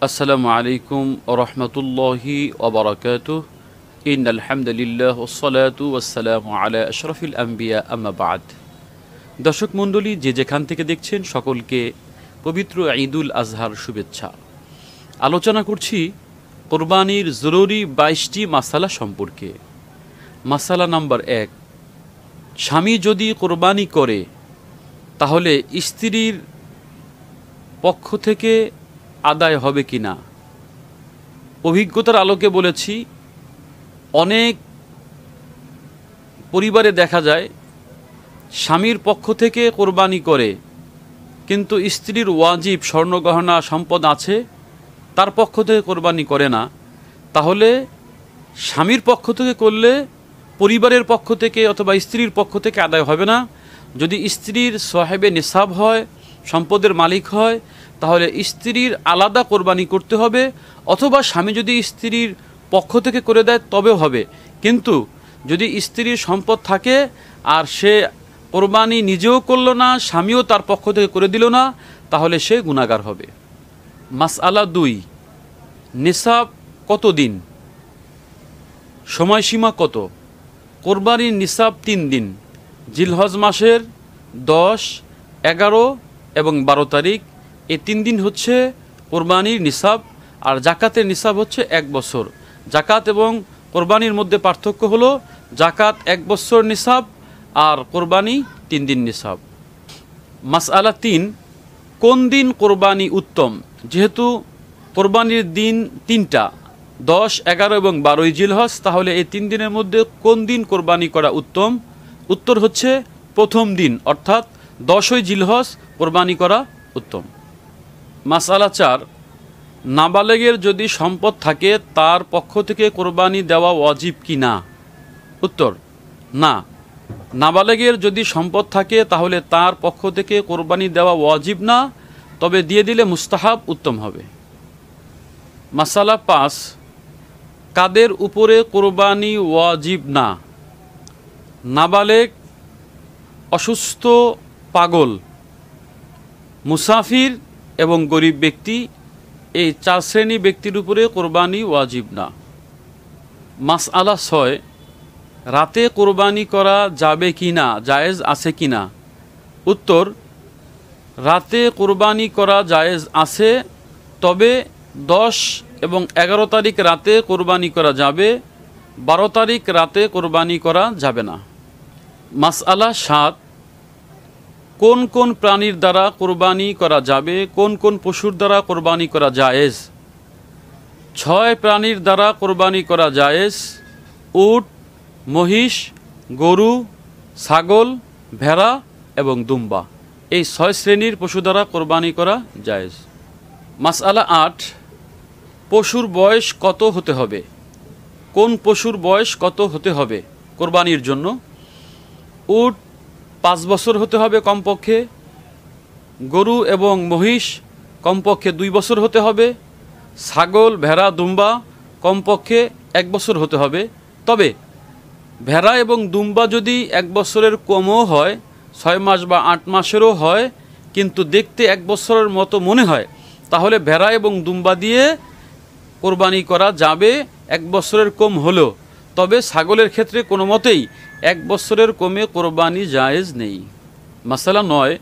আসসালামু আলাইকুম ওয়া রাহমাতুল্লাহি ওয়া বারাকাতুহু ইন্নাল হামদুলিল্লাহ ওয়াসসালাতু ওয়াসসালামু আলা আশরাফিল আম্বিয়া আম্মা বা'দ। দর্শক মণ্ডলী, যে যেখান থেকে দেখছেন সকলকে পবিত্র ঈদুল আজহার শুভেচ্ছা। আলোচনা করছি কোরবানির জরুরি 22টি মাসালা সম্পর্কে। মাসালা নাম্বার 1, স্বামী যদি কোরবানি করে তাহলে স্ত্রীর পক্ষ থেকে আদায় হবে কি না। অভিজ্ঞতার আলোকে বলেছি, অনেক পরিবারে দেখা যায় স্বামীর পক্ষ থেকে কোরবানি করে কিন্তু স্ত্রীর ওয়াজিব স্বর্ণগহনা সম্পদ আছে, তার পক্ষ থেকে কোরবানি করে না। তাহলে স্বামীর পক্ষ থেকে করলে পরিবারের পক্ষ থেকে অথবা স্ত্রীর পক্ষ থেকে আদায় হবে না। যদি স্ত্রীর সাহেবে নিসাব হয়, সম্পদের মালিক হয়, তাহলে স্ত্রীর আলাদা কোরবানি করতে হবে, অথবা স্বামী যদি স্ত্রীর পক্ষ থেকে করে দেয় তবেও হবে। কিন্তু যদি স্ত্রীর সম্পদ থাকে আর সে কোরবানি নিজেও করল না, স্বামীও তার পক্ষ থেকে করে দিল না, তাহলে সে গুনাহগার হবে। মাসআলা 2, নিসাব কত দিন, সময়সীমা কত? কোরবানির নিসাব 3 দিন, জিলহজ মাসের 10, 11 এবং 12 তারিখ। এই 3 দিন হচ্ছে কোরবানির নিসাব। আর জাকাতের নিসাব হচ্ছে 1 বছর। জাকাত এবং কোরবানির মধ্যে পার্থক্য হলো জাকাত 1 বছর নিসাব আর কোরবানি 3 দিন নিসাব। মাসআলা 3, কোন দিন কোরবানি উত্তম? যেহেতু কোরবানির দিন 3টা, 10, 11 এবং 12 জিলহজ, তাহলে এই 3 দিনের মধ্যে কোন দিন কোরবানি করা উত্তম? উত্তর হচ্ছে প্রথম দিন, অর্থাৎ 10 জিলহজ কোরবানি করা উত্তম। মাসআলা 4, নাবালেগের যদি সম্পদ থাকে তার পক্ষ থেকে কোরবানি দেওয়া ওয়াজিব কি না? উত্তর না। নাবালেগের যদি সম্পদ থাকে তাহলে তার পক্ষ থেকে কোরবানি দেওয়া ওয়াজিব না, তবে দিয়ে দিলে মুস্তাহাব, উত্তম হবে। মাসালা 5, কাদের উপরে কোরবানি ওয়াজিব না? নাবালেগ, অসুস্থ, পাগল, মুসাফির এবং গরিব ব্যক্তি, এই 4 শ্রেণী ব্যক্তির উপরে কোরবানি ওয়াজিব না। মাসআলা 6, রাতে কোরবানি করা যাবে কি না, জায়েজ আছে কি না? উত্তর, রাতে কোরবানি করা জায়েজ আছে, তবে 10 এবং 11 তারিখ রাতে কোরবানি করা যাবে, 12 তারিখ রাতে কোরবানি করা যাবে না। মাসআলা 7, কোন কোন প্রাণীর দ্বারা কোরবানি করা যাবে, কোন কোন পশুর দ্বারা কোরবানি করা জায়েজ? 6 প্রাণীর দ্বারা কোরবানি করা জায়েজ: উট, মহিষ, গরু, ছাগল, ভেড়া এবং দুম্বা। এই 6 শ্রেণীর পশু দ্বারা কোরবানি করা জায়েজ। মাসআলা 8, পশুর বয়স কত হতে হবে? কোন পশুর বয়স কত হতে হবে কোরবানির জন্য? উট 5 বছর হতে হবে কমপক্ষে, গরু এবং মহিষ কমপক্ষে 2 বছর হতে হবে, ছাগল, ভেড়া, দুম্বা কমপক্ষে 1 বছর হতে হবে। তবে ভেড়া এবং দুম্বা যদি 1 বছরের কমও হয়, 6 মাস বা 8 মাসেরও হয়, কিন্তু দেখতে 1 বছরের মতো মনে হয়, তাহলে ভেড়া এবং দুম্বা দিয়ে কোরবানি করা যাবে 1 বছরের কম হলেও। তবে ছাগলের ক্ষেত্রে কোনো মতেই 1 বছরের কমে কোরবানি জায়েজ নেই। মাসালা 9,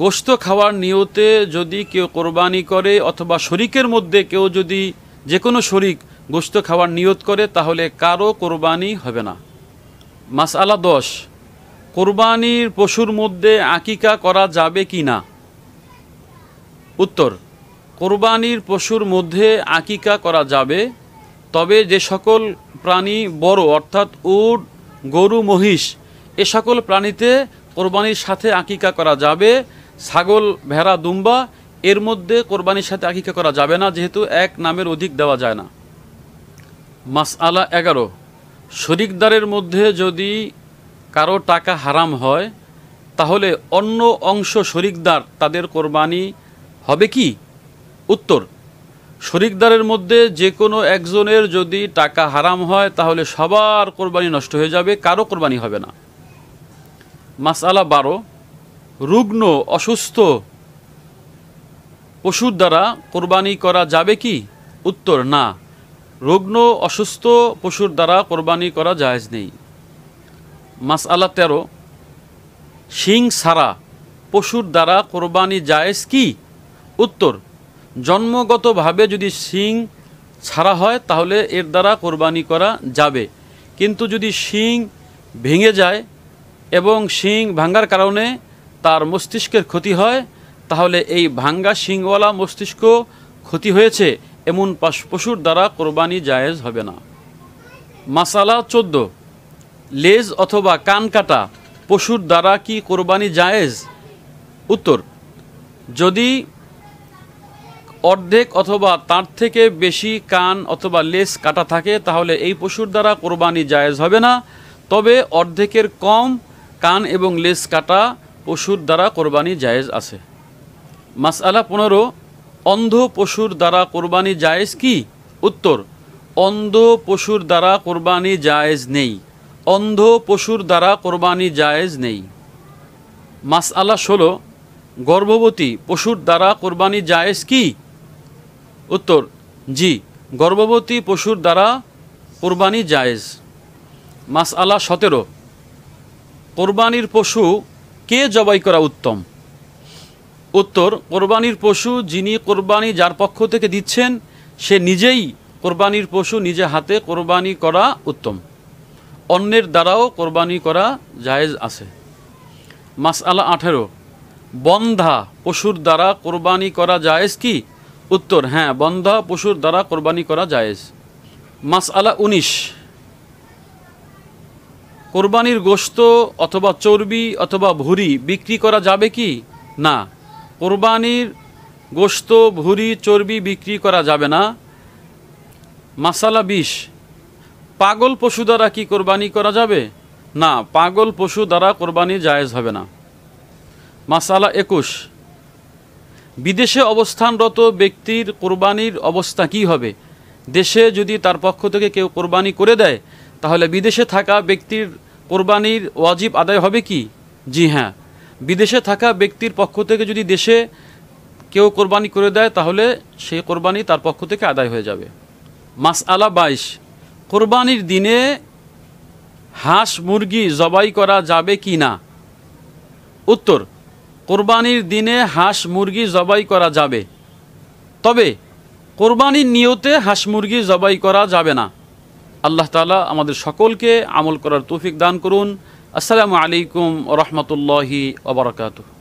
গোশত খাওয়ার নিয়তে যদি কেউ কোরবানি করে অথবা শরীকের মধ্যে কেউ যদি যে কোনো শরীক গোশত খাওয়ার নিয়ত করে তাহলে কারো কোরবানি হবে না। মাসআলা 10, কোরবানির পশুর মধ্যে আকিকা করা যাবে কি না? উত্তর, কোরবানির পশুর মধ্যে আকিকা করা যাবে, তবে যে সকল প্রাণী বড়, অর্থাৎ উট, গরু, মহিষ, এ সকল প্রাণীতে কোরবানির সাথে আকিকা করা যাবে। ছাগল, ভেড়া, দুম্বা এর মধ্যে কোরবানির সাথে আকিকা করা যাবে না, যেহেতু এক নামের অধিক দেওয়া যায় না। মাসআলা 11, শরিকদারের মধ্যে যদি কারো টাকা হারাম হয় তাহলে অন্য অংশ শরিকদার তাদের কোরবানি হবে কি? উত্তর, শরিকদারের মধ্যে যে কোনো একজনের যদি টাকা হারাম হয় তাহলে সবার কোরবানি নষ্ট হয়ে যাবে, কারো কোরবানি হবে না। মাসআলা 12, রুগ্ন, অসুস্থ পশুর দ্বারা কোরবানি করা যাবে কি? উত্তর, না। রুগ্ন অসুস্থ পশুর দ্বারা কোরবানি করা জায়েজ নেই। মাসআলা 13, শিং ছাড়া পশুর দ্বারা কোরবানি জায়েজ কি? উত্তর, জন্মগতভাবে যদি শিং ছাড়া হয় তাহলে এর দ্বারা কোরবানি করা যাবে, কিন্তু যদি শিং ভেঙে যায় এবং শিং ভাঙ্গার কারণে তার মস্তিষ্কের ক্ষতি হয়, তাহলে এই ভাঙ্গা শিংওয়ালা মস্তিষ্ক ক্ষতি হয়েছে এমন পশুর দ্বারা কোরবানি জায়েজ হবে না। মাসালা 14, লেজ অথবা কান কাটা পশুর দ্বারা কি কোরবানি জায়েজ? উত্তর, যদি অর্ধেক অথবা তার থেকে বেশি কান অথবা লেজ কাটা থাকে তাহলে এই পশুর দ্বারা কোরবানি জায়েজ হবে না, তবে অর্ধেকের কম কান এবং লেজ কাটা পশুর দ্বারা কোরবানি জায়েজ আছে। মাসআলা 15, অন্ধ পশুর দ্বারা কোরবানি জায়েজ কি? উত্তর, অন্ধ পশুর দ্বারা কোরবানি জায়েজ নেই। অন্ধ পশুর দ্বারা কোরবানি জায়েজ নেই। মাসআলা 16, গর্ভবতী পশুর দ্বারা কোরবানি জায়েজ কি? উত্তর, জি, গর্ভবতী পশুর দ্বারা কোরবানি জায়েজ। মাসআলা 17, কোরবানির পশু কে জবাই করা উত্তম? উত্তর, কোরবানির পশু যিনি কোরবানি যার পক্ষ থেকে দিচ্ছেন সে নিজেই কোরবানির পশু নিজে হাতে কোরবানি করা উত্তম। অন্যের দ্বারাও কোরবানি করা জায়েজ আছে। মাসআলা 18, বন্ধা পশুর দ্বারা কোরবানি করা জায়েজ কি? উত্তর, হ্যাঁ, বন্ধা পশুর দ্বারা কোরবানি করা জায়েজ। মাসআলা 19, কোরবানির গোশত অথবা চর্বি অথবা ভুঁড়ি বিক্রি করা যাবে কি? না, কোরবানির গোশত, ভুঁড়ি, চর্বি বিক্রি করা যাবে না। মাসআলা 20, পাগল পশু দ্বারা কি কোরবানি করা যাবে? না, পাগল পশু দ্বারা কোরবানি জায়েজ হবে না। মাসআলা 21, বিদেশে অবস্থানরত ব্যক্তির কোরবানির অবস্থা কি হবে? দেশে যদি তার পক্ষ থেকে কেউ কোরবানি করে দেয় তাহলে বিদেশে থাকা ব্যক্তির কোরবানির ওয়াজিব আদায় হবে কি? জি হ্যাঁ, বিদেশে থাকা ব্যক্তির পক্ষ থেকে যদি দেশে কেউ কোরবানি করে দেয় তাহলে সেই কোরবানি তার পক্ষ থেকে আদায় হয়ে যাবে। মাসআলা 22, কোরবানির দিনে হাঁস মুরগি জবাই করা যাবে কি না? উত্তর, কোরবানির দিনে হাঁস মুরগি জবাই করা যাবে, তবে কোরবানির নিয়তে হাঁস মুরগি জবাই করা যাবে না। আল্লাহ তাআলা আমাদের সকলকে আমল করার তৌফিক দান করুন। আসসালামু আলাইকুম ওয়া রাহমাতুল্লাহি ওয়া বারাকাতুহু।